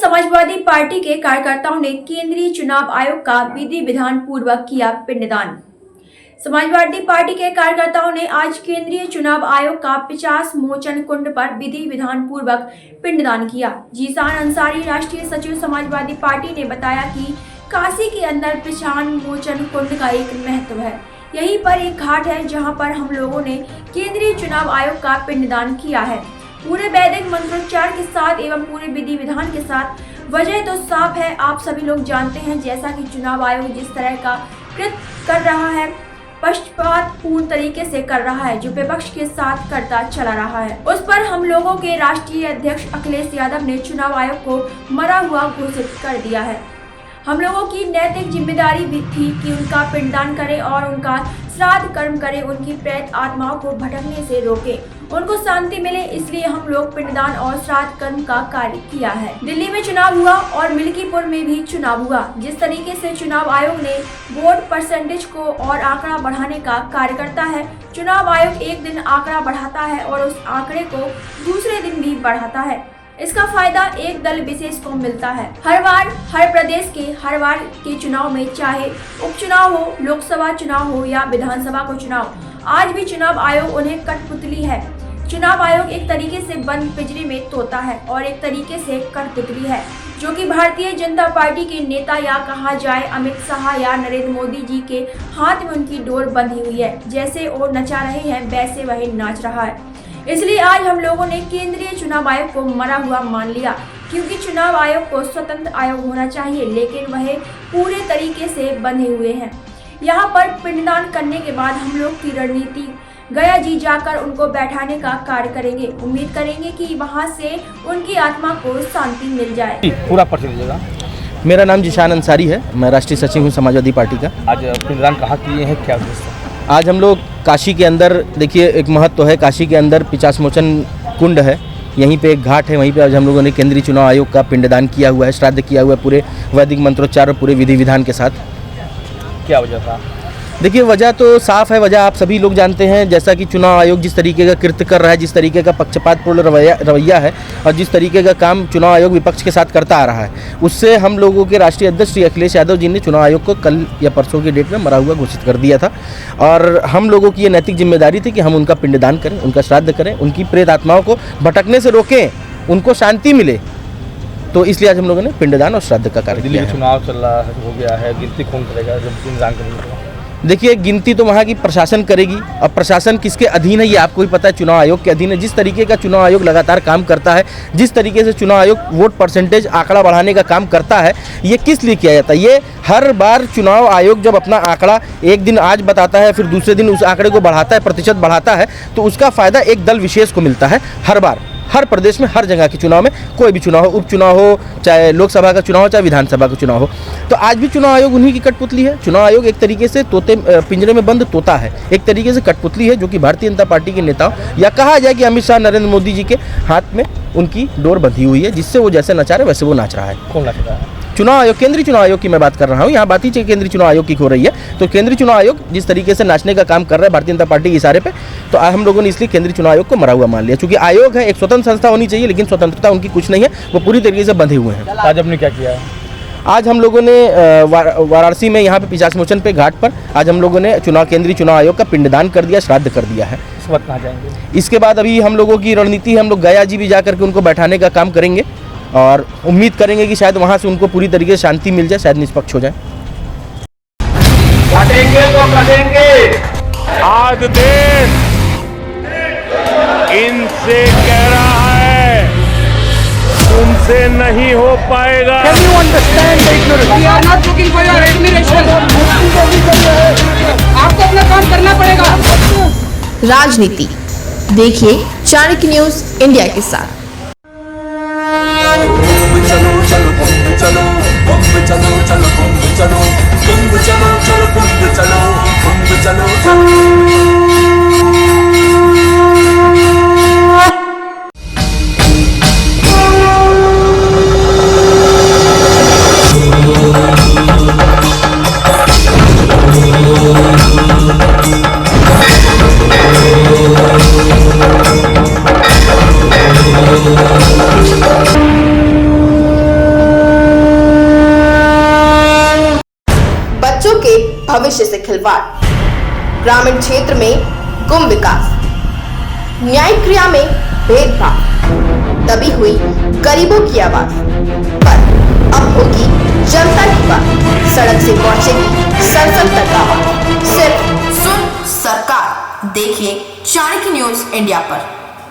Samajwadi party के कार्यकर्ताओं ने केंद्रीय चुनाव आयोग का विधि विधान पूर्वक किया पिंडदान। समाजवादी पार्टी के कार्यकर्ताओं ने आज केंद्रीय चुनाव आयोग का 50 मोचन कुंड पर विधि विधान पूर्वक पिंडदान किया। जीशान अंसारी, राष्ट्रीय सचिव समाजवादी पार्टी, ने बताया कि काशी के अंदर 50 मोचन कुंड का एक महत्व है। यहीं पर एक घाट है जहां पर हम लोगों ने केंद्रीय चुनाव आयोग का पिंडदान किया है, पूरे वैदिक मंत्रोच्चार के साथ एवं पूरे विधि विधान के साथ। वजह तो साफ है, आप सभी लोग जानते हैं, जैसा कि चुनाव आयोग जिस तरह का कृत्य कर रहा है, पक्षपातपूर्ण तरीके से कर रहा है, जो विपक्ष के साथ करता चला रहा है, उस पर हम लोगों के राष्ट्रीय अध्यक्ष अखिलेश यादव ने चुनाव आयोग को मरा हुआ घोषित कर दिया है। हम लोगों की नैतिक जिम्मेदारी भी थी कि उनका पिंडदान करें और उनका श्राद्ध कर्म करें, उनकी प्रेत आत्माओं को भटकने से रोकें, उनको शांति मिले, इसलिए हम लोग पिंडदान और श्राद्ध कर्म का कार्य किया है। दिल्ली में चुनाव हुआ और मिल्कीपुर में भी चुनाव हुआ। जिस तरीके से चुनाव आयोग ने वोट परसेंटेज को और आंकड़ा बढ़ाने का कार्य करता है, चुनाव आयोग एक दिन आंकड़ा बढ़ाता है और उस आंकड़े को दूसरे दिन भी बढ़ाता है। इसका फायदा एक दल विशेष को मिलता है। हर बार हर प्रदेश के हर बार के चुनाव में, चाहे उपचुनाव हो, लोकसभा चुनाव हो या विधानसभा को चुनाव, आज भी चुनाव आयोग उन्हें कठपुतली है। चुनाव आयोग एक तरीके से बंद पिंजरे में तोता है और एक तरीके से कठपुतली है, जो कि भारतीय जनता पार्टी के नेता या कहा जाए अमित शाह या नरेंद्र मोदी जी के हाथ में उनकी डोर बंधी हुई है। जैसे वो नचा रहे हैं वैसे वही नाच रहा है। इसलिए आज हम लोगों ने केंद्रीय चुनाव आयोग को मरा हुआ मान लिया, क्योंकि चुनाव आयोग को स्वतंत्र आयोग होना चाहिए, लेकिन वह पूरे तरीके से बंधे हुए हैं। यहाँ पर पिंडदान करने के बाद हम लोग की रणनीति गया जी जाकर उनको बैठाने का कार्य करेंगे। उम्मीद करेंगे कि वहाँ से उनकी आत्मा को शांति मिल जाए। पूरा परिचय दीजिएगा। मेरा नाम जीशान अंसारी है, मैं राष्ट्रीय सचिव हूँ समाजवादी पार्टी का। आज पिंडदान कहाँ किए हैं, क्या उद्देश्य? आज हम लोग काशी के अंदर, देखिए एक महत्व है, काशी के अंदर 50 मोचन कुंड है, यहीं पे एक घाट है, वहीं पे आज हम लोगों ने केंद्रीय चुनाव आयोग का पिंडदान किया हुआ है, श्राद्ध किया हुआ है पूरे वैदिक मंत्रोच्चार और पूरे विधि विधान के साथ। क्या वजह था? देखिए वजह तो साफ है, वजह आप सभी लोग जानते हैं, जैसा कि चुनाव आयोग जिस तरीके का कृत्य कर रहा है, जिस तरीके का पक्षपातपूर्ण रवैया है और जिस तरीके का काम चुनाव आयोग विपक्ष के साथ करता आ रहा है, उससे हम लोगों के राष्ट्रीय अध्यक्ष श्री अखिलेश यादव जी ने चुनाव आयोग को कल या परसों की डेट में मरा हुआ घोषित कर दिया था। और हम लोगों की ये नैतिक जिम्मेदारी थी कि हम उनका पिंडदान करें, उनका श्राद्ध करें, उनकी प्रेत आत्माओं को भटकने से रोकें, उनको शांति मिले। तो इसलिए आज हम लोगों ने पिंडदान और श्राद्ध का कार्य किया है। चुनाव चल रहा है, हो गया है, गिनती कौन करेगा जब पिंडदान करेंगे? देखिए गिनती तो वहाँ की प्रशासन करेगी, और प्रशासन किसके अधीन है ये आपको ही पता है, चुनाव आयोग के अधीन है। जिस तरीके का चुनाव आयोग लगातार काम करता है, जिस तरीके से चुनाव आयोग वोट परसेंटेज आंकड़ा बढ़ाने का काम करता है, ये किस लिए किया जाता है? ये हर बार चुनाव आयोग जब अपना आंकड़ा एक दिन आज बताता है, फिर दूसरे दिन उस आंकड़े को बढ़ाता है, प्रतिशत बढ़ाता है, तो उसका फायदा एक दल विशेष को मिलता है। हर बार हर प्रदेश में हर जगह के चुनाव में, कोई भी चुनाव हो, उपचुनाव हो, चाहे लोकसभा का चुनाव हो, चाहे विधानसभा का चुनाव हो, तो आज भी चुनाव आयोग उन्हीं की कठपुतली है। चुनाव आयोग एक तरीके से पिंजरे में बंद तोता है, एक तरीके से कठपुतली है, जो कि भारतीय जनता पार्टी के नेताओं या कहा जाए कि अमित शाह नरेंद्र मोदी जी के हाथ में उनकी डोर बंधी हुई है, जिससे वो जैसे नचा रहे वैसे वो नाच रहा है। कौन नाच रहा है? चुनाव आयोग, केंद्रीय चुनाव आयोग की मैं बात कर रहा हूँ। यहाँ बात ही केंद्रीय चुनाव आयोग की हो रही है, तो केंद्रीय चुनाव आयोग जिस तरीके से नाचने का काम कर रहा है भारतीय जनता पार्टी के इशारे पे, तो हम लोगों ने इसलिए केंद्रीय चुनाव आयोग को मरा हुआ मान लिया। क्योंकि आयोग है, एक स्वतंत्र संस्था होनी चाहिए, लेकिन स्वतंत्रता उनकी कुछ नहीं है, वो पूरी तरीके से बंधे हुए हैं। आज हमने क्या किया? आज हम लोगों ने वाराणसी में यहाँ पे 50 मोचन पे घाट पर आज हम लोगों ने केंद्रीय चुनाव आयोग का पिंडदान कर दिया, श्राद्ध कर दिया है। इस वक्त कहाँ जाएंगे? इसके बाद अभी हम लोगों की रणनीति है, हम लोग गया जी भी जा करके उनको बैठाने का काम करेंगे और उम्मीद करेंगे कि शायद वहाँ से उनको पूरी तरीके से शांति मिल जाए, शायद निष्पक्ष हो जाए। करेंगे तो करेंगे। आज देश इनसे कह रहा है तुमसे नहीं हो पाएगा। Can you understand the ignorance? We are not looking for your admiration. आपको अपना काम करना पड़ेगा। राजनीति देखिए चाणक्य न्यूज इंडिया के साथ। चलो चलो कुंभ चलो, कुंभ चलो चलो कुंभ चलो, कुंभ चलो चलो कुंभ चलो, कुंभ चलो चलो। भविष्य से खिलवाड़, ग्रामीण क्षेत्र में गुम विकास, न्यायिक क्रिया में भेदभाव, दबी हुई गरीबों की आवाज। पर अब होगी जनता की बात, सड़क से पहुंचेगी संसद तक आवाज। सिर्फ सुन सरकार, देखिए चाणक्य न्यूज इंडिया पर।